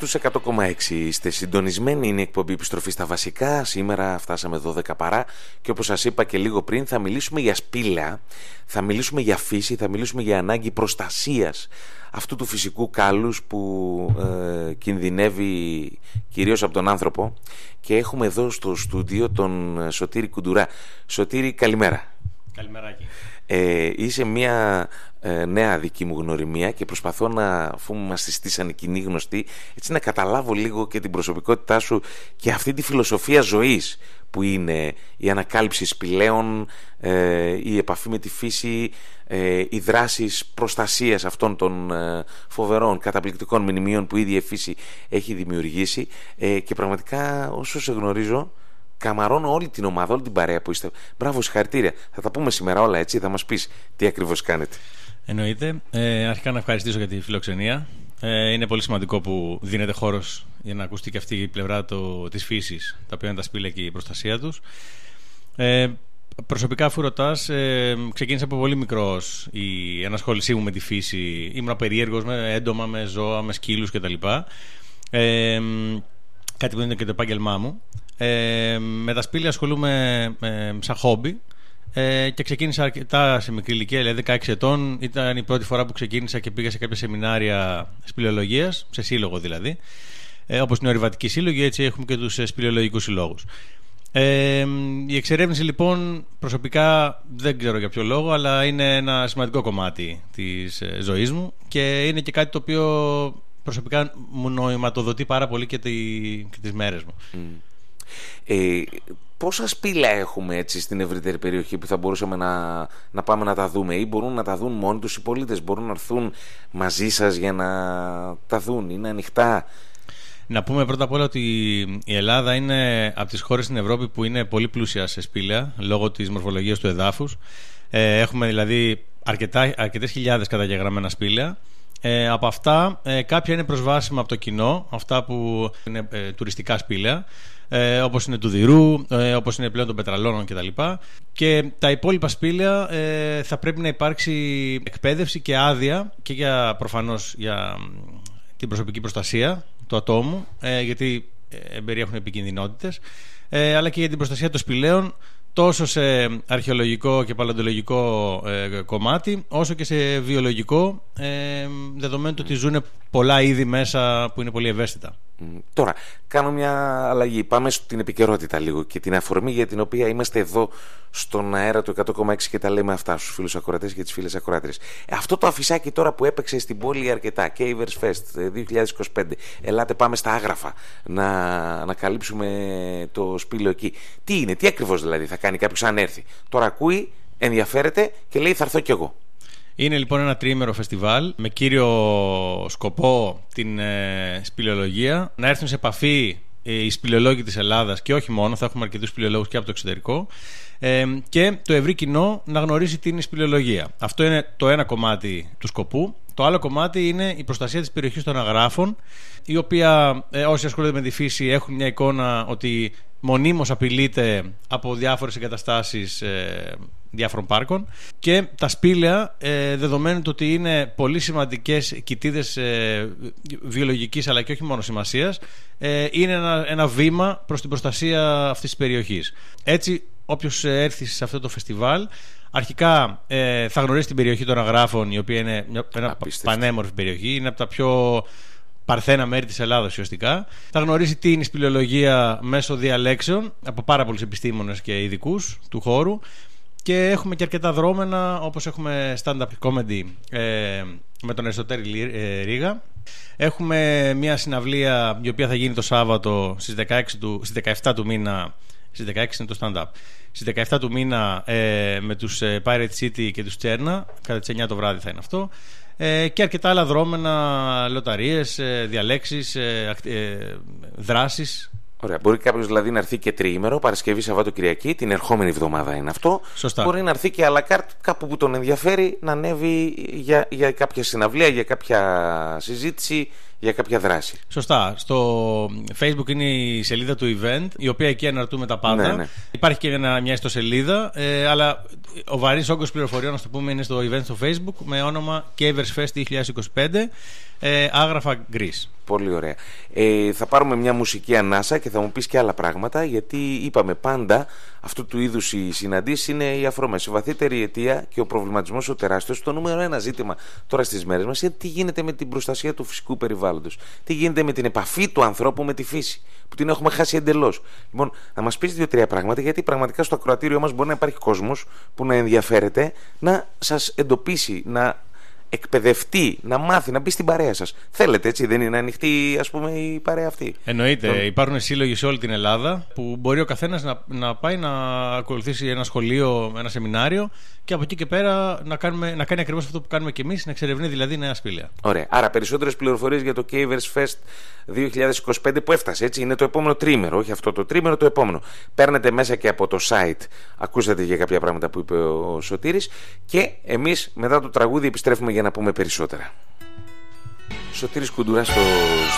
στους 100,6 είστε συντονισμένοι, είναι η εκπομπή Επιστροφή στα Βασικά. Σήμερα φτάσαμε 12 παρά και όπως σας είπα και λίγο πριν, θα μιλήσουμε για σπήλαια, θα μιλήσουμε για φύση, θα μιλήσουμε για ανάγκη προστασίας αυτού του φυσικού κάλους που κινδυνεύει κυρίως από τον άνθρωπο. Και έχουμε εδώ στο στούντιο τον Σωτήρη Κουντουρά. Σωτήρη, καλημέρα. Καλημεράκι. Είσαι μια νέα δική μου γνωριμία και προσπαθώ να, αφού μας τη στήσανε κοινοί γνωστοί, έτσι να καταλάβω λίγο και την προσωπικότητά σου και αυτή τη φιλοσοφία ζωής που είναι η ανακάλυψη σπηλαίων, η επαφή με τη φύση, οι δράσεις προστασίας αυτών των φοβερών καταπληκτικών μνημείων που η ίδια η φύση έχει δημιουργήσει, και πραγματικά όσο σε γνωρίζω καμαρώνω όλη την ομάδα, όλη την παρέα που είστε. Μπράβο, συγχαρητήρια. Θα τα πούμε σήμερα όλα, έτσι. Θα μας πεις τι ακριβώς κάνετε. Εννοείται. Αρχικά να ευχαριστήσω για τη φιλοξενία. Είναι πολύ σημαντικό που δίνεται χώρος για να ακουστεί και αυτή η πλευρά της φύσης, τα οποία είναι τα σπήλαια και η προστασία τους. Προσωπικά, αφού ρωτάς, ξεκίνησε από πολύ μικρός η ενασχόλησή μου με τη φύση. Ήμουν περίεργος με έντομα, με ζώα, με σκύλους κτλ. Κάτι που είναι και το επάγγελμά μου. Με τα σπήλαια ασχολούμαι σαν χόμπι, και ξεκίνησα αρκετά σε μικρή ηλικία, δηλαδή 16 ετών. Ήταν η πρώτη φορά που ξεκίνησα και πήγα σε κάποια σεμινάρια σπηλαιολογίας, σε σύλλογο δηλαδή, όπως είναι ο Ορειβατική Σύλλογοι, έτσι έχουμε και τους σπηλαιολογικούς συλλόγους. Η εξερεύνηση λοιπόν προσωπικά δεν ξέρω για ποιο λόγο, αλλά είναι ένα σημαντικό κομμάτι της ζωής μου και είναι και κάτι το οποίο προσωπικά μου νοηματοδοτεί πάρα πολύ και τις μέρες μου. Πόσα σπήλαια έχουμε έτσι στην ευρύτερη περιοχή που θα μπορούσαμε να πάμε να τα δούμε, ή μπορούν να τα δουν μόνοι τους οι πολίτες, μπορούν να έρθουν μαζί σας για να τα δουν, είναι ανοιχτά? Να πούμε πρώτα απ' όλα ότι η Ελλάδα είναι από τις χώρες στην Ευρώπη που είναι πολύ πλούσια σε σπήλαια λόγω της μορφολογίας του εδάφους. Έχουμε δηλαδή αρκετές χιλιάδες καταγεγραμμένα σπήλαια. Από αυτά κάποια είναι προσβάσιμα από το κοινό, αυτά που είναι τουριστικά σπήλαια, όπως είναι του Δηρού, όπως είναι πλέον των Πετραλώνων κτλ. Και τα υπόλοιπα σπήλαια θα πρέπει να υπάρξει εκπαίδευση και άδεια και προφανώς για την προσωπική προστασία του ατόμου, γιατί περιέχουν επικινδυνότητες, αλλά και για την προστασία των σπηλαίων, τόσο σε αρχαιολογικό και παλαιοντολογικό κομμάτι, όσο και σε βιολογικό, δεδομένου ότι ζουν πολλά είδη μέσα που είναι πολύ ευαίσθητα. Τώρα, κάνω μια αλλαγή. Πάμε στην επικαιρότητα λίγο και την αφορμή για την οποία είμαστε εδώ στον αέρα του 100,6 και τα λέμε αυτά στους φίλους ακροατές και τις φίλες ακροάτριες. Αυτό το αφισάκι τώρα που έπαιξε στην πόλη αρκετά, Cavers Fest 2025, ελάτε πάμε στα Άγραφα να καλύψουμε το σπήλαιο εκεί. Τι είναι, τι ακριβώς δηλαδή θα κάνει κάποιος αν έρθει? Τώρα ακούει, ενδιαφέρεται και λέει θα έρθω κι εγώ. Είναι λοιπόν ένα τριήμερο φεστιβάλ με κύριο σκοπό την σπηλαιολογία, να έρθουν σε επαφή οι σπηλαιολόγοι της Ελλάδας και όχι μόνο, θα έχουμε αρκετούς σπηλαιολόγους και από το εξωτερικό, και το ευρύ κοινό να γνωρίσει τι είναι η σπηλαιολογία. Αυτό είναι το ένα κομμάτι του σκοπού. Το άλλο κομμάτι είναι η προστασία της περιοχής των Αγράφων, η οποία όσοι ασχολούνται με τη φύση έχουν μια εικόνα ότι μονίμως απειλείται από διάφορες εγκαταστάσεις διάφορων πάρκων, και τα σπήλαια, δεδομένου ότι είναι πολύ σημαντικές κοιτίδες βιολογικής αλλά και όχι μόνο σημασίας, είναι ένα βήμα προς την προστασία αυτής της περιοχής. Έτσι, όποιος έρθει σε αυτό το φεστιβάλ αρχικά θα γνωρίσει την περιοχή των Αγράφων, η οποία είναι μια πανέμορφη περιοχή, είναι από τα πιο παρθένα μέρη της Ελλάδας ουσιαστικά. Θα γνωρίσει τι είναι η σπηλαιολογία μέσω διαλέξεων από πάρα πολλούς επιστήμονες και ειδικούς του χώρου, και έχουμε και αρκετά δρόμενα, όπως έχουμε stand-up comedy με τον Αριστοτέλη Ρήγα. Έχουμε μια συναυλία η οποία θα γίνει το Σάββατο στις 17 του μήνα. Στις 16 είναι το stand-up. Στις 17 του μήνα με τους Pirate City και τους Τσέρνα, κατά τις 9 το βράδυ θα είναι αυτό. Και αρκετά άλλα δρόμενα, λοταρίες, διαλέξεις, δράσεις. Ωραία. Μπορεί κάποιος δηλαδή να έρθει και τριήμερο, Παρασκευή, Σαββάτο, Κυριακή, την ερχόμενη εβδομάδα είναι αυτό. Σωστά. Μπορεί να έρθει και à la carte κάπου που τον ενδιαφέρει, να ανέβει για κάποια συναυλία, για κάποια συζήτηση, για κάποια δράση. Σωστά. Στο Facebook είναι η σελίδα του event, η οποία εκεί αναρτούμε τα πάντα. Ναι. Υπάρχει και μια ιστοσελίδα, αλλά ο βαρύς όγκος πληροφοριών, να το πούμε, είναι στο event στο Facebook με όνομα Cavers Fest 2025, άγραφα γκρις. Πολύ ωραία. Θα πάρουμε μια μουσική ανάσα και θα μου πεις και άλλα πράγματα, γιατί είπαμε πάντα αυτού του είδους οι συναντήσεις είναι η αφρόμεση. Η βαθύτερη αιτία και ο προβληματισμός ο τεράστιος. Το νούμερο ένα ζήτημα τώρα στις μέρες μας είναι τι γίνεται με την προστασία του φυσικού περιβάλλοντος. Τι γίνεται με την επαφή του ανθρώπου με τη φύση, που την έχουμε χάσει εντελώς. Λοιπόν, να μας πεις 2-3 πράγματα, γιατί πραγματικά στο ακροατήριό μας μπορεί να υπάρχει κόσμος που να ενδιαφέρεται να σας εντοπίσει, να εκπαιδευτεί, να μάθει, να μπει στην παρέα σας. Θέλετε, έτσι, δεν είναι ανοιχτή, ας πούμε, η παρέα αυτή? Εννοείται. Υπάρχουν σύλλογοι σε όλη την Ελλάδα που μπορεί ο καθένας να πάει να ακολουθήσει ένα σχολείο, ένα σεμινάριο και από εκεί και πέρα να κάνει ακριβώς αυτό που κάνουμε και εμείς, να εξερευνεί δηλαδή νέα σπήλαια. Ωραία. Άρα περισσότερες πληροφορίες για το Cavers Fest 2025 που έφτασε, έτσι, είναι το επόμενο τρίμερο, όχι αυτό το τρίμερο, το επόμενο. Παίρνετε μέσα και από το site, ακούσατε για κάποια πράγματα που είπε ο Σωτήρης, και εμείς μετά το τραγούδι επιστρέφουμε για να πούμε περισσότερα. Σωτήρης Κουντουράς στο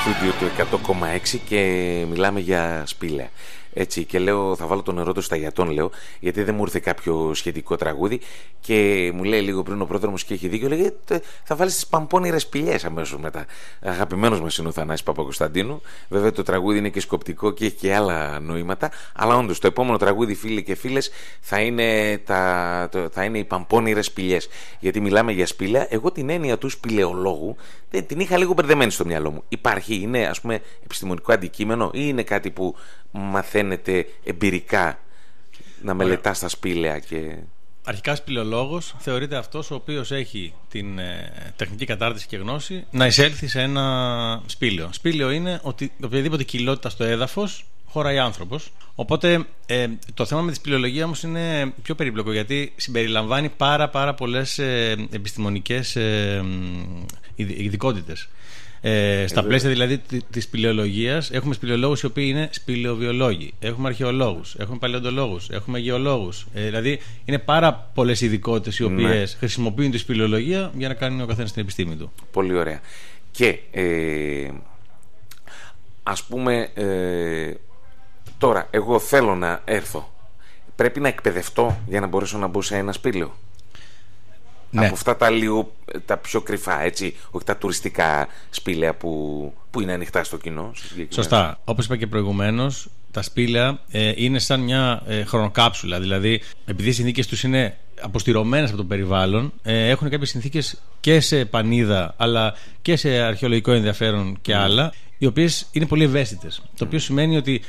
στούντιο του 100,6 και μιλάμε για σπήλαια. Έτσι, και λέω, θα βάλω το νερό των σταγιατών, λέω, γιατί δεν μου ήρθε κάποιο σχετικό τραγούδι. Και μου λέει λίγο πριν ο πρόδρομος, και έχει δίκιο, λέει, θα βάλεις τις παμπώνιρες σπηλιές αμέσως μετά. Αγαπημένος μας είναι ο Θανάσης Παπακοσταντίνου. Βέβαια το τραγούδι είναι και σκοπτικό και έχει και άλλα νοήματα. Αλλά όντως το επόμενο τραγούδι, φίλοι και φίλες, θα είναι οι παμπώνιρες σπηλιές. Γιατί μιλάμε για σπήλαια. Εγώ την έννοια του σπηλαιολόγου την είχα λίγο μπερδεμένη στο μυαλό μου. Υπάρχει, είναι, ας πούμε, επιστημονικό αντικείμενο, ή είναι κάτι που μαθαίνετε εμπειρικά να μελετάς τα σπήλαια? Και αρχικά σπηλαιολόγος θεωρείται αυτός ο οποίος έχει την τεχνική κατάρτιση και γνώση να εισέλθει σε ένα σπήλαιο. Σπήλαιο είναι ότι οποιαδήποτε κοιλότητα στο έδαφος χωράει άνθρωπος. Οπότε το θέμα με τη σπηλαιολογία όμως είναι πιο περίπλοκο, γιατί συμπεριλαμβάνει πάρα πολλές επιστημονικές ειδικότητες. Στα πλαίσια δηλαδή της σπηλαιολογίας έχουμε σπηλαιολόγους οι οποίοι είναι σπηλαιοβιολόγοι, έχουμε αρχαιολόγους, έχουμε παλαιοντολόγους, έχουμε γεωλόγους. Δηλαδή είναι πάρα πολλές ειδικότητες οι οποίες χρησιμοποιούν τη σπηλαιολογία για να κάνει ο καθένας την επιστήμη του. Πολύ ωραία. Και ας πούμε τώρα εγώ θέλω να έρθω, πρέπει να εκπαιδευτώ για να μπορέσω να μπω σε ένα σπήλαιο? Ναι. Από αυτά τα πιο κρυφά, έτσι, όχι τα τουριστικά σπήλαια που είναι ανοιχτά στο κοινό. Σωστά. Όπως είπα και προηγουμένως, τα σπήλαια είναι σαν μια χρονοκάψουλα. Δηλαδή, επειδή οι συνθήκες τους είναι αποστηρωμένες από το περιβάλλον, έχουν κάποιες συνθήκες και σε πανίδα αλλά και σε αρχαιολογικό ενδιαφέρον και άλλα, οι οποίες είναι πολύ ευαίσθητες. Το οποίο σημαίνει ότι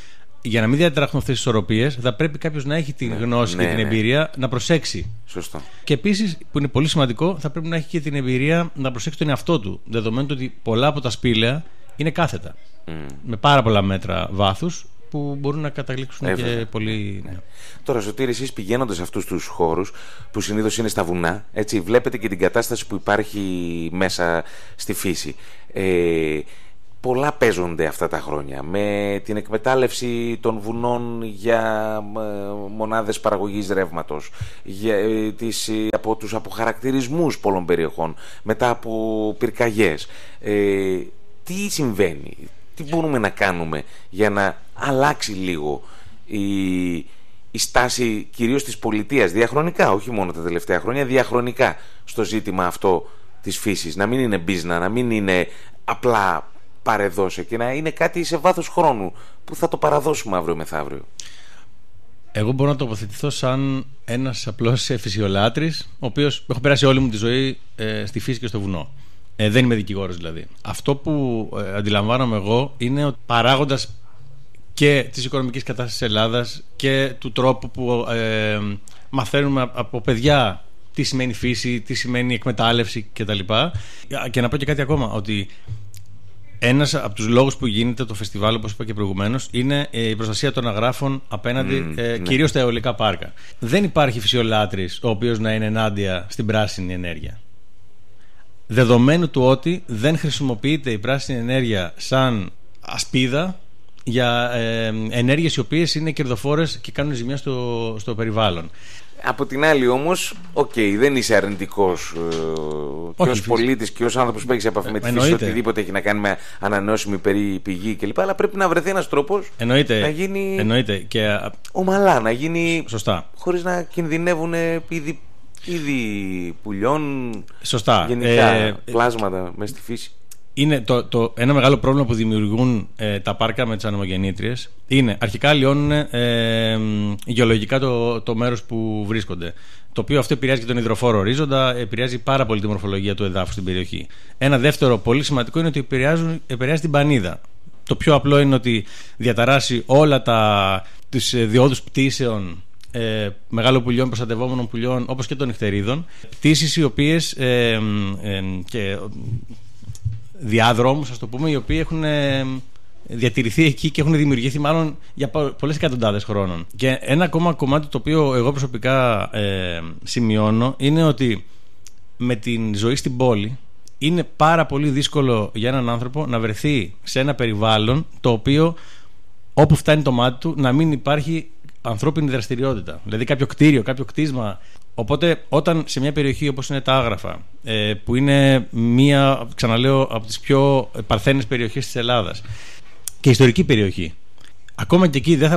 για να μην διαταραχθούν αυτές τις ισορροπίες, θα πρέπει κάποιος να έχει την γνώση και την εμπειρία να προσέξει. Σωστό. Και επίσης, που είναι πολύ σημαντικό, θα πρέπει να έχει και την εμπειρία να προσέξει τον εαυτό του. Δεδομένου ότι πολλά από τα σπήλαια είναι κάθετα. Με πάρα πολλά μέτρα βάθους που μπορούν να καταλήξουν και πολύ. Ναι. Τώρα, Σωτήρη, εσείς πηγαίνοντας σε αυτούς τους χώρους που συνήθως είναι στα βουνά, έτσι, βλέπετε και την κατάσταση που υπάρχει μέσα στη φύση. Πολλά παίζονται αυτά τα χρόνια με την εκμετάλλευση των βουνών για μονάδες παραγωγής ρεύματος, από τους αποχαρακτηρισμούς πολλών περιοχών, μετά από πυρκαγιές. Τι συμβαίνει, τι μπορούμε να κάνουμε για να αλλάξει λίγο η στάση κυρίως της πολιτείας διαχρονικά, όχι μόνο τα τελευταία χρόνια, διαχρονικά στο ζήτημα αυτό της φύσης? Να μην είναι μπίζνα, να μην είναι απλά παρεδώσε, και να είναι κάτι σε βάθος χρόνου που θα το παραδώσουμε αύριο μεθαύριο. Εγώ μπορώ να τοποθετηθώ σαν ένας απλός φυσιολάτρης, ο οποίος έχω περάσει όλη μου τη ζωή στη φύση και στο βουνό. Δεν είμαι δικηγόρος δηλαδή. Αυτό που αντιλαμβάνομαι εγώ είναι ότι παράγοντας και της οικονομικής κατάστασης της Ελλάδας και του τρόπου που μαθαίνουμε από παιδιά τι σημαίνει φύση, τι σημαίνει εκμετάλλευση κτλ. Και να πω και κάτι ακόμα, ότι ένας από τους λόγους που γίνεται το φεστιβάλ, όπως είπα και προηγουμένως, είναι η προστασία των αγράφων απέναντι κυρίως στα αιωλικά πάρκα. Δεν υπάρχει φυσιολάτρης ο οποίος να είναι ενάντια στην πράσινη ενέργεια. Δεδομένου του ότι δεν χρησιμοποιείται η πράσινη ενέργεια σαν ασπίδα για ενέργειες οι οποίες είναι κερδοφόρες και κάνουν ζημιά στο περιβάλλον. Από την άλλη όμως, δεν είσαι αρνητικός και ως πολίτης και ως άνθρωπος που έχεις επαφή με τη φύση, οτιδήποτε έχει να κάνει με ανανεώσιμη πηγή κλπ. Αλλά πρέπει να βρεθεί ένας τρόπος να γίνει ομαλά, να γίνει χωρίς να κινδυνεύουν είδη πουλιών, γενικά πλάσματα μέσα στη φύση. Είναι ένα μεγάλο πρόβλημα που δημιουργούν τα πάρκα με τις ανεμογεννήτριες. Είναι αρχικά λιώνουν γεωλογικά το μέρος που βρίσκονται. Το οποίο αυτό επηρεάζει και τον υδροφόρο ορίζοντα, επηρεάζει πάρα πολύ τη μορφολογία του εδάφους στην περιοχή. Ένα δεύτερο πολύ σημαντικό είναι ότι επηρεάζει την πανίδα. Το πιο απλό είναι ότι διαταράσει όλα τις διόδους πτήσεων μεγάλων πουλιών, προστατευόμενων πουλιών, όπως και των νυχτερίδων. Πτήσεις οι οποίες και διάδρομους, ας το πούμε, οι οποίοι έχουν διατηρηθεί εκεί και έχουν δημιουργηθεί μάλλον για πολλές εκατοντάδες χρόνων. Και ένα ακόμα κομμάτι το οποίο εγώ προσωπικά σημειώνω είναι ότι με την ζωή στην πόλη είναι πάρα πολύ δύσκολο για έναν άνθρωπο να βρεθεί σε ένα περιβάλλον το οποίο, όπου φτάνει το μάτι του, να μην υπάρχει ανθρώπινη δραστηριότητα. Δηλαδή κάποιο κτίριο, κάποιο κτίσμα. Οπότε όταν σε μια περιοχή όπως είναι τα Άγραφα, που είναι μία, ξαναλέω, από τις πιο παρθένες περιοχές της Ελλάδας και ιστορική περιοχή, ακόμα και εκεί δεν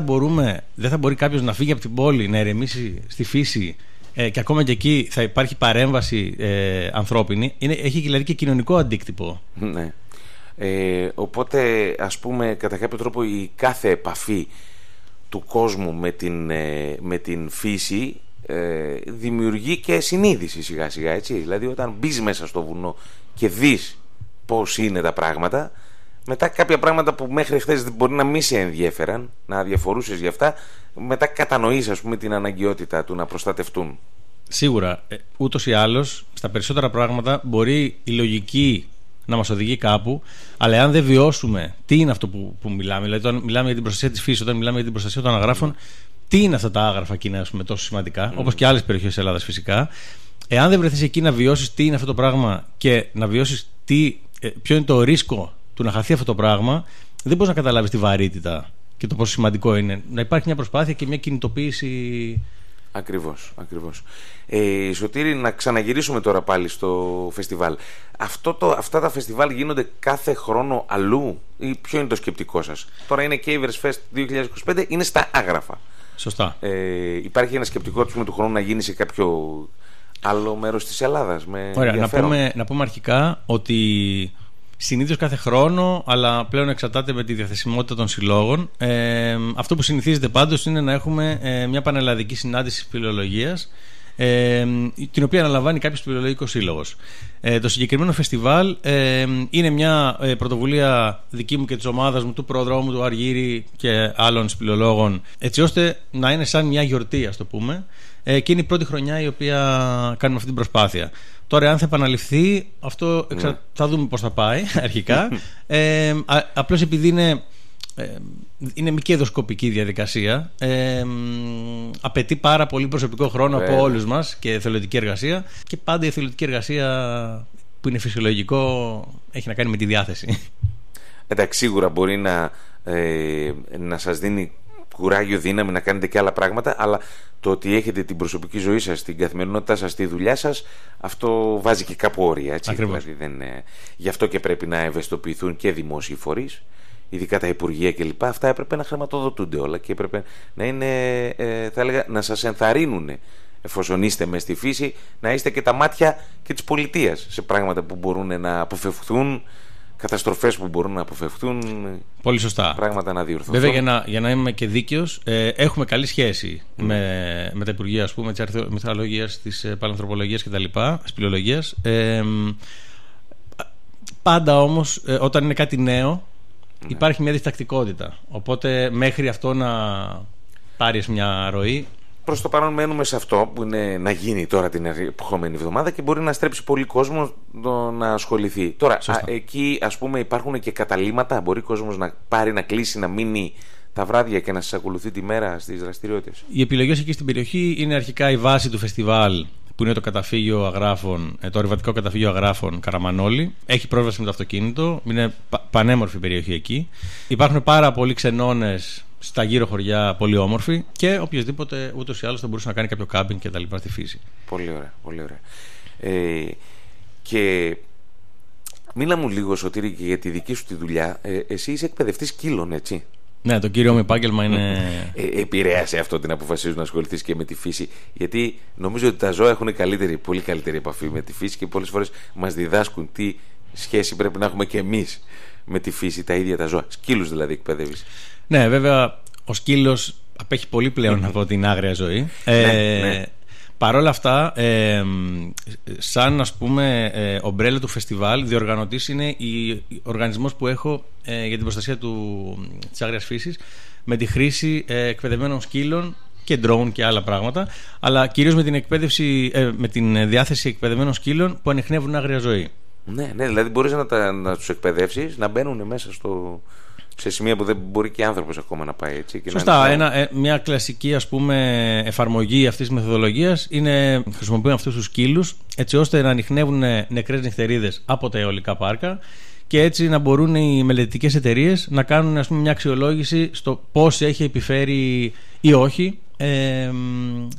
θα μπορεί κάποιος να φύγει από την πόλη, να ερεμήσει στη φύση, και ακόμα και εκεί θα υπάρχει παρέμβαση ανθρώπινη. Έχει δηλαδή και κοινωνικό αντίκτυπο. Ναι. Οπότε, ας πούμε, κατά κάποιο τρόπο η κάθε επαφή του κόσμου με την φύση δημιουργεί και συνείδηση σιγά σιγά, έτσι. Δηλαδή όταν μπεις μέσα στο βουνό και δεις πώς είναι τα πράγματα, μετά κάποια πράγματα που μέχρι χθες μπορεί να μην σε ενδιέφεραν, να διαφορούσες γι' αυτά, μετά κατανοείς, ας πούμε, την αναγκαιότητα του να προστατευτούν. Σίγουρα, ούτως ή άλλως στα περισσότερα πράγματα μπορεί η λογική να μας οδηγεί κάπου, αλλά αν δεν βιώσουμε τι είναι αυτό που μιλάμε, δηλαδή όταν μιλάμε για την προστασία της φύσης, όταν μιλάμε για την προστασία των αγράφων, τι είναι αυτά τα άγραφα εκεί, ας πούμε, τόσο σημαντικά, όπως και άλλες περιοχές της Ελλάδας φυσικά. Εάν δεν βρεθείς εκεί να βιώσεις τι είναι αυτό το πράγμα και να βιώσεις ποιο είναι το ρίσκο του να χαθεί αυτό το πράγμα, δεν μπορείς να καταλάβεις τη βαρύτητα και το πόσο σημαντικό είναι να υπάρχει μια προσπάθεια και μια κινητοποίηση. Ακριβώς. Σωτήρη, να ξαναγυρίσουμε τώρα πάλι στο φεστιβάλ. Αυτά τα φεστιβάλ γίνονται κάθε χρόνο αλλού, ή ποιο είναι το σκεπτικό σας? Τώρα είναι Cavers Fest 2025, είναι στα Άγραφα. Σωστά. Υπάρχει ένα σκεπτικό του χρόνου να γίνει σε κάποιο άλλο μέρος της Ελλάδας? Ωραία, να πούμε αρχικά ότι συνήθως κάθε χρόνο, αλλά πλέον εξαρτάται με τη διαθεσιμότητα των συλλόγων. Αυτό που συνηθίζεται πάντως είναι να έχουμε μια πανελλαδική συνάντηση σπηλαιολογίας, την οποία αναλαμβάνει κάποιος σπηλαιολογικός σύλλογος. Το συγκεκριμένο φεστιβάλ είναι μια πρωτοβουλία δική μου και της ομάδας μου, του προδρόμου, του Αργύρη και άλλων σπηλαιολόγων, έτσι ώστε να είναι σαν μια γιορτή, ας το πούμε, και είναι η πρώτη χρονιά η οποία κάνουμε αυτή την προσπάθεια. Τώρα, αν θα επαναληφθεί, αυτό θα δούμε πώς θα πάει αρχικά. Απλώς επειδή είναι μη κερδοσκοπική διαδικασία, απαιτεί πάρα πολύ προσωπικό χρόνο από όλους μας και εθελοντική εργασία, και πάντα η εθελοντική εργασία, που είναι φυσιολογικό, έχει να κάνει με τη διάθεση. Εντάξει, σίγουρα μπορεί να σας δίνει κουράγιο, δύναμη να κάνετε και άλλα πράγματα, αλλά το ότι έχετε την προσωπική ζωή σας, την καθημερινότητά σας, τη δουλειά σας, αυτό βάζει και κάπου όρια, έτσι. Δηλαδή γι' αυτό και πρέπει να ευαισθητοποιηθούν και δημόσιοι φορείς, ειδικά τα υπουργεία κλπ. Αυτά έπρεπε να χρηματοδοτούνται όλα και έπρεπε να είναι, θα έλεγα, να σας ενθαρρύνουν, εφόσον είστε μες στη φύση, να είστε και τα μάτια και της πολιτείας σε πράγματα που μπορούν να αποφευχθούν, καταστροφές που μπορούν να αποφευχθούν. Πολύ σωστά. Πράγματα να διορθωθούν. Βέβαια, για να είμαι και δίκαιος, έχουμε καλή σχέση με τα υπουργεία, ας πούμε, της μυθολογίας, της παλανθρωπολογίας κτλ., σπηλαιολογίας. Πάντα όμως, όταν είναι κάτι νέο, υπάρχει μια διστακτικότητα. Οπότε μέχρι αυτό να πάρεις μια ροή. Προς το παρόν μένουμε σε αυτό που είναι να γίνει τώρα την επόμενη εβδομάδα και μπορεί να στρέψει πολύ κόσμο να ασχοληθεί. Τώρα, εκεί, ας πούμε, υπάρχουν και καταλύματα. Μπορεί ο κόσμος να πάρει, να κλείσει, να μείνει τα βράδια και να σας ακολουθεί τη μέρα στις δραστηριότητες? Οι επιλογές εκεί στην περιοχή είναι αρχικά η βάση του φεστιβάλ, που είναι το καταφύγιο αγράφων, το ορειβατικό καταφύγιο αγράφων Καραμανόλη. Έχει πρόσβαση με το αυτοκίνητο. Είναι πανέμορφη περιοχή εκεί. Υπάρχουν πάρα πολλοί ξενώνες στα γύρω χωριά πολύ όμορφη και οποιοδήποτε ούτως ή άλλως θα μπορούσε να κάνει κάποιο κάμπινγκ και τα λοιπά στη φύση. Πολύ ωραία, πολύ ωραία. Και μίλα μου λίγο, Σωτήρη, και για τη δική σου τη δουλειά. Εσύ είσαι εκπαιδευτής σκύλων, έτσι? Ναι, το κύριο μου επάγγελμα είναι. Επηρέασε αυτό την αποφασή σου να ασχοληθείς και με τη φύση? Γιατί νομίζω ότι τα ζώα έχουν πολύ καλύτερη επαφή με τη φύση και πολλές φορές μας διδάσκουν τι σχέση πρέπει να έχουμε και εμείς με τη φύση, τα ίδια τα ζώα. Σκύλους δηλαδή εκπαιδεύεις? Ναι, βέβαια ο σκύλος απέχει πολύ πλέον από την άγρια ζωή. Ναι. Παρ' όλα αυτά, σαν ας πούμε ομπρέλα του φεστιβάλ, διοργανωτής είναι ο οργανισμός που έχω για την προστασία της άγριας φύσης, με τη χρήση εκπαιδευμένων σκύλων και ντρόουν και άλλα πράγματα, αλλά κυρίως με την διάθεση εκπαιδευμένων σκύλων που ανιχνεύουν άγρια ζωή. Ναι, δηλαδή μπορείς να τους εκπαιδεύσεις να μπαίνουν μέσα σε σημεία που δεν μπορεί και άνθρωπος ακόμα να πάει, έτσι. Και σωστά. Μια κλασική, ας πούμε, εφαρμογή αυτής της μεθοδολογίας είναι χρησιμοποιούν αυτούς τους σκύλους έτσι ώστε να ανιχνεύουν νεκρές νυχτερίδες από τα αιωλικά πάρκα και έτσι να μπορούν οι μελετητικές εταιρείες να κάνουν, ας πούμε, μια αξιολόγηση στο πώς έχει επιφέρει ή όχι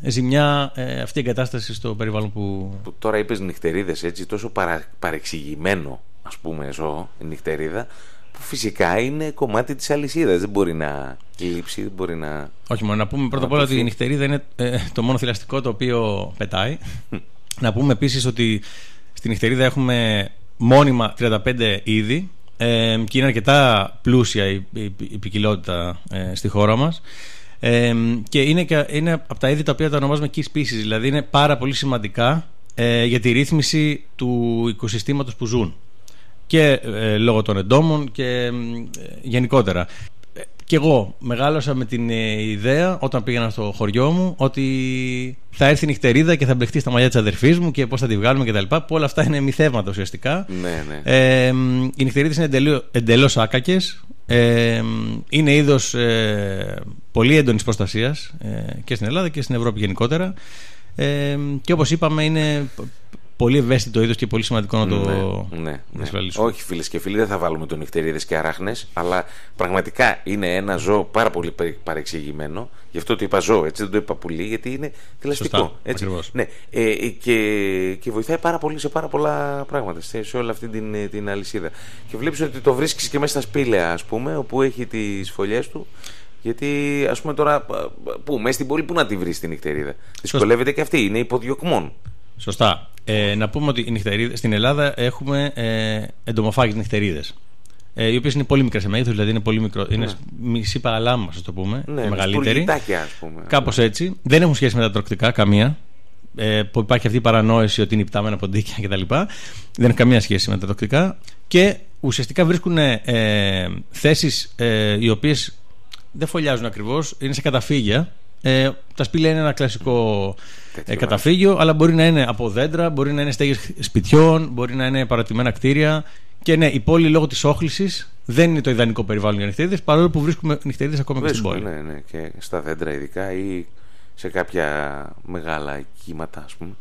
ζημιά αυτή η εγκατάσταση στο περιβάλλον που τώρα είπες νυχτερίδες, έτσι, τόσο παρεξηγημένο, ας πούμε, ζώο, η νυχτερίδα, που φυσικά είναι κομμάτι της αλυσίδας. Δεν μπορεί να λείψει, δεν μπορεί να. Όχι μόνο, να πούμε πρώτα απ' όλα ότι η νυχτερίδα είναι το μόνο θηλαστικό το οποίο πετάει. Να πούμε επίσης ότι στη νυχτερίδα έχουμε μόνιμα 35 είδη και είναι αρκετά πλούσια η ποικιλότητα στη χώρα μας. Και είναι από τα είδη τα οποία τα ονομάζουμε key species, δηλαδή είναι πάρα πολύ σημαντικά για τη ρύθμιση του οικοσυστήματος που ζουν και λόγω των εντόμων και γενικότερα. Και εγώ μεγάλωσα με την ιδέα όταν πήγαινα στο χωριό μου ότι θα έρθει η νυχτερίδα και θα μπλεχτεί στα μαλλιά της αδερφής μου και πώς θα τη βγάλουμε κτλ. Που όλα αυτά είναι μυθεύματα ουσιαστικά. Ναι. Οι νυχτερίδες είναι εντελώς άκακες. Είναι είδος πολύ έντονης προστασίας και στην Ελλάδα και στην Ευρώπη γενικότερα. Και όπως είπαμε, είναι πολύ ευαίσθητο είδος και πολύ σημαντικό να το ασφαλίσουμε. Όχι, φίλες και φίλοι, δεν θα βάλουμε τον νυχτερίδες και αράχνες, αλλά πραγματικά είναι ένα ζώο πάρα πολύ παρεξηγημένο. Γι' αυτό το είπα ζώο, έτσι, δεν το είπα πουλί, γιατί είναι θηλαστικό. Ναι. Και βοηθάει πάρα πολύ σε πάρα πολλά πράγματα, σε όλη αυτή την αλυσίδα. Και βλέπεις ότι το βρίσκεις και μέσα στα σπήλαια, ας πούμε, όπου έχει τις φωλιές του. Γιατί, ας πούμε, τώρα, μέσα στην πόλη, πού να τη βρεις την νυχτερίδα? Δυσκολεύεται και αυτή, είναι υποδιωκμών. Σωστά. Να πούμε ότι στην Ελλάδα έχουμε εντομοφάγες νυχτερίδες, οι οποίες είναι πολύ μικρές σε μέγεθος, δηλαδή είναι πολύ μικρό. Είναι μισή παραλάμα, ας το πούμε. Ναι, μεγαλύτερη. Ας πούμε. Κάπως έτσι. Δεν έχουν σχέση με τα τροκτικά καμία. Που υπάρχει αυτή η παρανόηση ότι είναι υπτάμενα ποντίκια κτλ. Δεν έχει καμία σχέση με τα τροκτικά. Και ουσιαστικά βρίσκουν θέσεις οι οποίες δεν φωλιάζουν ακριβώς, είναι σε καταφύγια. Τα σπήλαια είναι ένα κλασικό καταφύγιο, αλλά μπορεί να είναι από δέντρα, μπορεί να είναι στέγες σπιτιών, μπορεί να είναι παρατημένα κτίρια. Και ναι, η πόλη λόγω της όχλησης δεν είναι το ιδανικό περιβάλλον για νυχτερίδες, παρόλο που βρίσκουμε νυχτερίδες ακόμα και στην πόλη. Ναι, και στα δέντρα ειδικά ή σε κάποια μεγάλα κύματα, ας πούμε,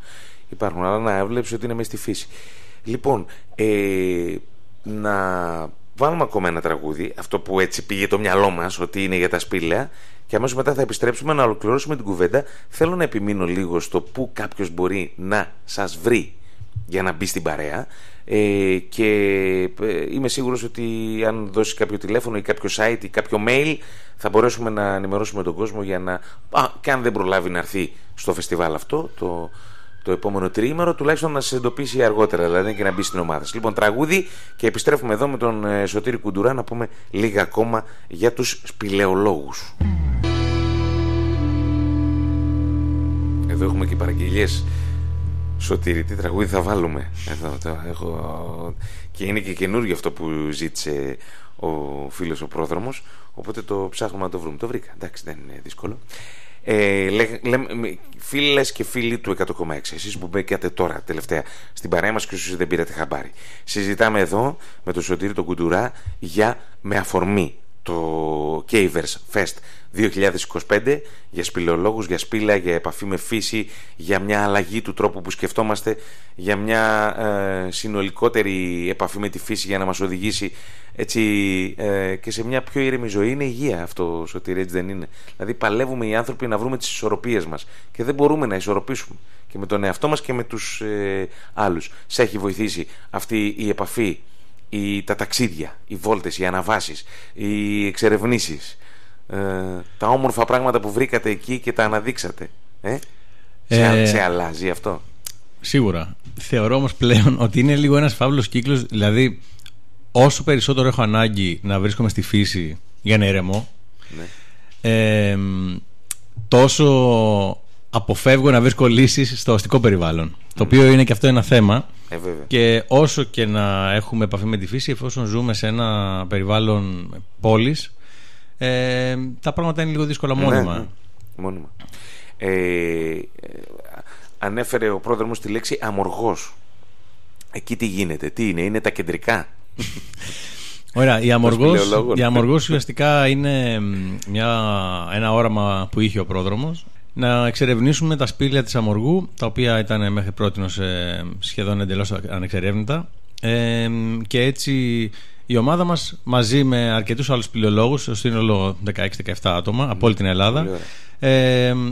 υπάρχουν. Αλλά να βλέπεις ότι είναι μέσα στη φύση. Λοιπόν, να βάλουμε ακόμα ένα τραγούδι, αυτό που έτσι πήγε το μυαλό μας ότι είναι για τα σπήλαια, και αμέσως μετά θα επιστρέψουμε να ολοκληρώσουμε την κουβέντα. Θέλω να επιμείνω λίγο στο πού κάποιος μπορεί να σας βρει για να μπει στην παρέα, και είμαι σίγουρος ότι αν δώσεις κάποιο τηλέφωνο ή κάποιο site ή κάποιο mail θα μπορέσουμε να ενημερώσουμε τον κόσμο για να, και αν δεν προλάβει να έρθει στο φεστιβάλ αυτό το επόμενο τριήμερο, τουλάχιστον να σας εντοπίσει αργότερα, δηλαδή, και να μπει στην ομάδα. Λοιπόν, τραγούδι και επιστρέφουμε εδώ με τον Σωτήρη Κουντουρά να πούμε λίγα ακόμα για τους σπηλαιολόγους. Εδώ έχουμε και παραγγελίες. Σωτήρη, τι τραγούδι θα βάλουμε? Και είναι και καινούργιο αυτό που ζήτησε ο φίλος ο πρόδρομος, οπότε το ψάχνουμε να το βρούμε. Το βρήκα, εντάξει, δεν είναι δύσκολο. Φίλες και φίλοι του 100,6, εσείς που μπήκατε τώρα τελευταία στην παρέα μας και όσοι δεν πήρατε χαμπάρι, συζητάμε εδώ με τον Σωτήρη τον Κουντουρά με αφορμή το Cavers Fest 2025 για σπηλαιολόγους, για σπήλαια, για επαφή με φύση, για μια αλλαγή του τρόπου που σκεφτόμαστε, για μια συνολικότερη επαφή με τη φύση για να μας οδηγήσει έτσι, και σε μια πιο ήρεμη ζωή. Είναι υγεία αυτό, Σωτήρη, έτσι δεν είναι? Δηλαδή παλεύουμε οι άνθρωποι να βρούμε τις ισορροπίες μας και δεν μπορούμε να ισορροπήσουμε και με τον εαυτό μας και με τους άλλους. Σε έχει βοηθήσει αυτή η επαφή, τα ταξίδια, οι βόλτες, οι αναβάσεις, οι εξερευνήσεις, τα όμορφα πράγματα που βρήκατε εκεί και τα αναδείξατε? Σε αλλάζει αυτό? Σίγουρα. Θεωρώ όμως πλέον ότι είναι λίγο ένας φαύλος κύκλος. Δηλαδή, όσο περισσότερο έχω ανάγκη να βρίσκομαι στη φύση για να ηρεμώ, ναι, τόσο αποφεύγω να βρίσκω λύσεις στο αστικό περιβάλλον, το οποίο είναι και αυτό ένα θέμα. Και όσο και να έχουμε επαφή με τη φύση, εφόσον ζούμε σε ένα περιβάλλον πόλης, τα πράγματα είναι λίγο δύσκολα μόνιμα. Μόνιμα. Ανέφερε ο πρόδρομος τη λέξη αμοργός. Εκεί τι γίνεται, τι είναι τα κεντρικά? Ωραία, η αμοργός ουσιαστικά είναι ένα όραμα που είχε ο πρόδρομος, να εξερευνήσουμε τα σπήλαια της αμοργού, τα οποία ήταν μέχρι πρότινος σχεδόν εντελώς ανεξερεύνητα, και έτσι η ομάδα μας μαζί με αρκετούς άλλους σπηλαιολόγους, στο σύνολο 16-17 άτομα από όλη την Ελλάδα,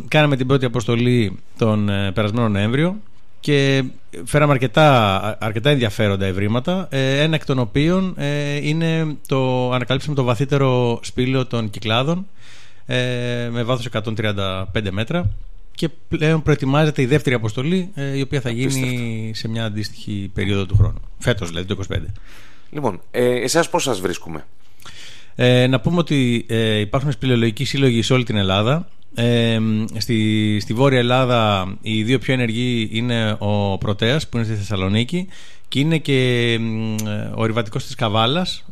κάναμε την πρώτη αποστολή τον περασμένο Νοέμβριο και φέραμε αρκετά ενδιαφέροντα ευρήματα, ένα εκ των οποίων ανακαλύψαμε το βαθύτερο σπήλαιο των Κυκλάδων, με βάθος 135 μέτρα, και πλέον προετοιμάζεται η δεύτερη αποστολή, η οποία θα γίνει σε μια αντίστοιχη περίοδο του χρόνου, φέτος δηλαδή το 2025. Λοιπόν, εσάς πώς σας βρίσκουμε? Να πούμε ότι υπάρχουν σπηλαιολογικοί σύλλογοι σε όλη την Ελλάδα. Στη Βόρεια Ελλάδα οι δύο πιο ενεργοί είναι ο Πρωτέας, που είναι στη Θεσσαλονίκη, και είναι και ο Ρηβατικός της Καβάλας,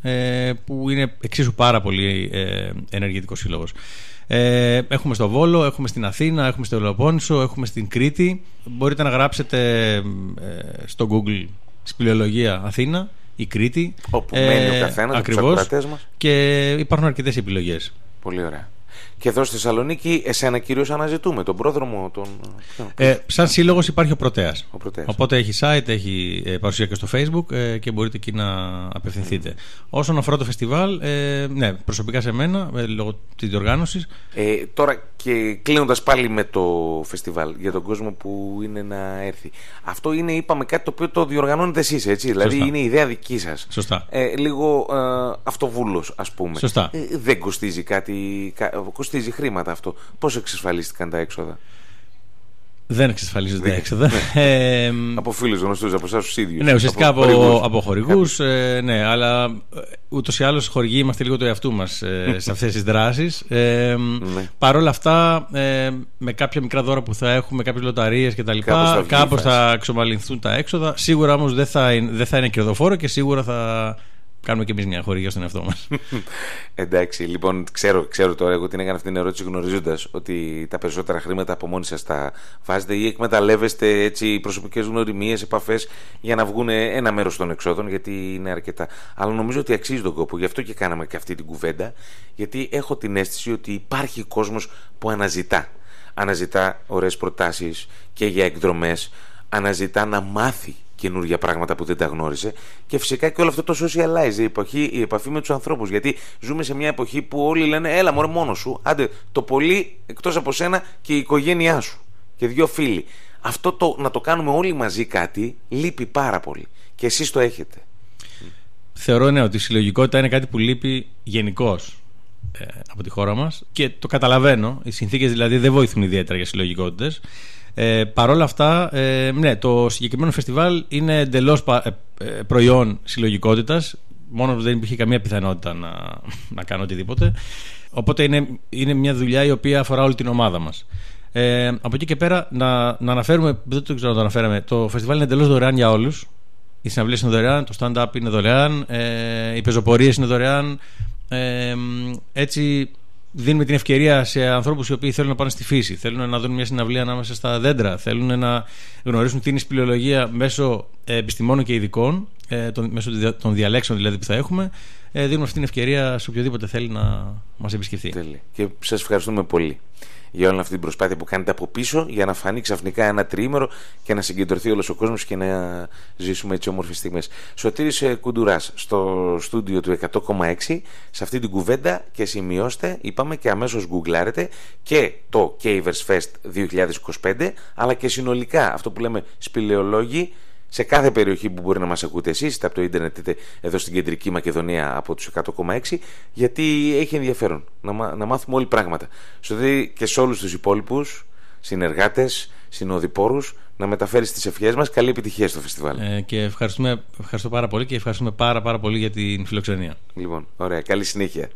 που είναι εξίσου πάρα πολύ ενεργητικός σύλλογος. Έχουμε στο Βόλο, έχουμε στην Αθήνα, έχουμε στο Πελοπόννησο, έχουμε στην Κρήτη. Μπορείτε να γράψετε στο Google σπηλαιολογία Αθήνα ή Κρήτη, όπου μένει ο καθένας από τους ακροατές μας, και υπάρχουν αρκετές επιλογές. Πολύ ωραία. Και εδώ στη Θεσσαλονίκη, εσένα κυρίως αναζητούμε, τον πρόδρομο, σαν σύλλογος υπάρχει ο Πρωτέας. Οπότε έχει site, έχει παρουσία και στο Facebook, και μπορείτε εκεί να απευθυνθείτε. Όσον αφορά το φεστιβάλ, ναι, προσωπικά σε μένα, λόγω της διοργάνωσης. Τώρα και κλείνοντας πάλι με το φεστιβάλ, για τον κόσμο που είναι να έρθει. Αυτό είναι, είπαμε, κάτι το οποίο το διοργανώνετε εσείς, έτσι? Σωστά. Δηλαδή είναι η ιδέα δική σας. Σωστά. Λίγο αυτοβούλος, ας πούμε. Σωστά. Δεν κοστίζει κάτι, κοστίζει χρήματα αυτό. Πώς εξασφαλίστηκαν τα έξοδα? Δεν εξασφαλίζονται τα έξοδα. Από φίλους γνωστούς, από εσάς τους ίδιους? Ναι, ουσιαστικά από χορηγούς, ναι, αλλά ούτως ή άλλως χορηγοί είμαστε λίγο το εαυτού μας σε αυτές τις δράσεις. Παρ' όλα αυτά, με κάποια μικρά δώρα που θα έχουμε, κάποιες λοταρίες κτλ., κάπως θα εξομαλυνθούν τα έξοδα. Σίγουρα όμως δεν θα είναι κερδοφόρο, και σίγουρα θα κάνουμε και εμείς μια χορηγία στον εαυτό μας. Εντάξει, λοιπόν, ξέρω τώρα, εγώ την έκανα αυτή την ερώτηση γνωρίζοντας ότι τα περισσότερα χρήματα από μόνοι σας τα βάζετε ή εκμεταλλεύεστε έτσι προσωπικές γνωριμίες, επαφές, για να βγουν ένα μέρος των εξόδων, γιατί είναι αρκετά. Αλλά νομίζω ότι αξίζει τον κόπο, γι' αυτό και κάναμε και αυτή την κουβέντα, γιατί έχω την αίσθηση ότι υπάρχει κόσμος που αναζητά ωραίες προτάσεις και για εκδρομές, αναζητά να μάθει καινούργια πράγματα που δεν τα γνώρισε, και φυσικά και όλο αυτό το socialize, η επαφή με τους ανθρώπους. Γιατί ζούμε σε μια εποχή που όλοι λένε έλα μωρέ μόνος σου, άντε το πολύ εκτός από σένα και η οικογένειά σου και δύο φίλοι. Αυτό να το κάνουμε όλοι μαζί κάτι λείπει πάρα πολύ, και εσείς το έχετε. Θεωρώ, ναι, ότι η συλλογικότητα είναι κάτι που λείπει γενικώς από τη χώρα μας, και το καταλαβαίνω. Οι συνθήκες δηλαδή δεν βοηθούν ιδιαίτερα για συλλογικότητες. Παρ' όλα αυτά, ναι, το συγκεκριμένο φεστιβάλ είναι εντελώς προϊόν συλλογικότητας, μόνο που δεν υπήρχε καμία πιθανότητα να κάνω οτιδήποτε. Οπότε είναι μια δουλειά η οποία αφορά όλη την ομάδα μας. Από εκεί και πέρα να αναφέρουμε, δεν το ξέρω να το αναφέραμε, το φεστιβάλ είναι εντελώς δωρεάν για όλους. Οι συναυλίες είναι δωρεάν, το stand-up είναι δωρεάν, οι πεζοπορίες είναι δωρεάν. Έτσι δίνουμε την ευκαιρία σε ανθρώπους οι οποίοι θέλουν να πάνε στη φύση, θέλουν να δουν μια συναυλία ανάμεσα στα δέντρα, θέλουν να γνωρίσουν τι είναι η σπηλαιολογία μέσω επιστημόνων και ειδικών, μέσω των διαλέξεων δηλαδή που θα έχουμε, δίνουμε αυτή την ευκαιρία σε οποιοδήποτε θέλει να μας επισκεφθεί. Τέλεια. Και σας ευχαριστούμε πολύ για όλη αυτή την προσπάθεια που κάνετε από πίσω για να φανεί ξαφνικά ένα τριήμερο και να συγκεντρωθεί όλος ο κόσμος και να ζήσουμε έτσι όμορφες στιγμές. Σωτήρης Κουντουράς στο στούντιο του 100,6 σε αυτή την κουβέντα, και σημειώστε, είπαμε, και αμέσως γκουγκλάρετε και το Cavers Fest 2025, αλλά και συνολικά αυτό που λέμε σπηλαιολόγοι σε κάθε περιοχή που μπορεί να μας ακούτε εσείς, είτε από το ίντερνετ είτε εδώ στην κεντρική Μακεδονία από τους 100,6, γιατί έχει ενδιαφέρον να μάθουμε όλοι πράγματα. Δηλαδή και σε όλους τους υπόλοιπους συνεργάτες, συνοδοιπόρους, να μεταφέρεις τις ευχές μας. Καλή επιτυχία στο φεστιβάλ. Και ευχαριστώ πάρα πολύ και ευχαριστούμε πάρα πολύ για την φιλοξενία. Λοιπόν, ωραία. Καλή συνέχεια.